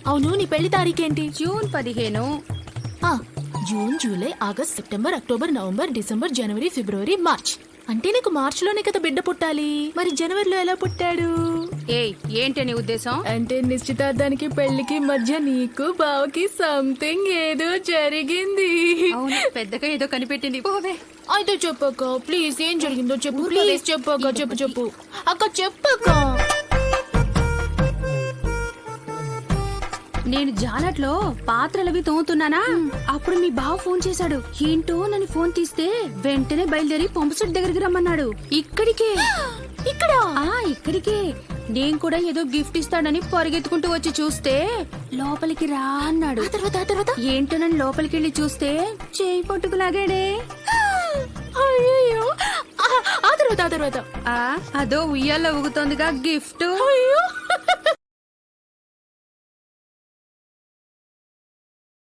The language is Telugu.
అవును, నీ పెళ్లి తారీఖేంటి? June 15. June, July, August, September, October, November, December, జనవరి, ఫిబ్రవరి, మార్చ్. అంటే నీకు మార్చిలోనే కదా బిడ్డ పుట్టాలి. మరి జనవరిలో ఎలా పుట్టాడు? ఏయ్, ఏంటి నీ ఉద్దేశం? అంటే నిశ్చితార్థానికి పెళ్లికి మధ్య నీకు బావకి సంథింగ్ ఏదో జరిగింది. అవును, పెద్దగా ఏదో కనిపెట్టింది. పోవే. అయితే చెప్పక్క ప్లీజ్, ఏం జరిగిందో చెప్పు. ప్లీజ్ చెప్పక్క, చెప్పు అక్క, చెప్పక్క. నేను జాలట్లో పాత్రలవి తోముతున్నానా, అప్పుడు మీ బావ ఫోన్ చేశాడు. ఏంటో నన్ను ఫోన్ తీస్తే వెంటనే బయలుదేరి పంపు సెట్ దగ్గరికి రమ్మన్నాడు. ఇక్కడికే. ఇక్కడికే. నేను కూడా ఏదో గిఫ్ట్ ఇస్తాడని పరిగెత్తుకుంటూ వచ్చి చూస్తే లోపలికి రా అన్నాడు. తర్వాత ఏంటో నన్ను లోపలికి వెళ్ళి చూస్తే చేయి పట్టుకులాగాడే. అయ్యో, ఆ తర్వాత అదో ఉయ్యాల్లో ఊగుతోందిగా గిఫ్ట్. అయ్యో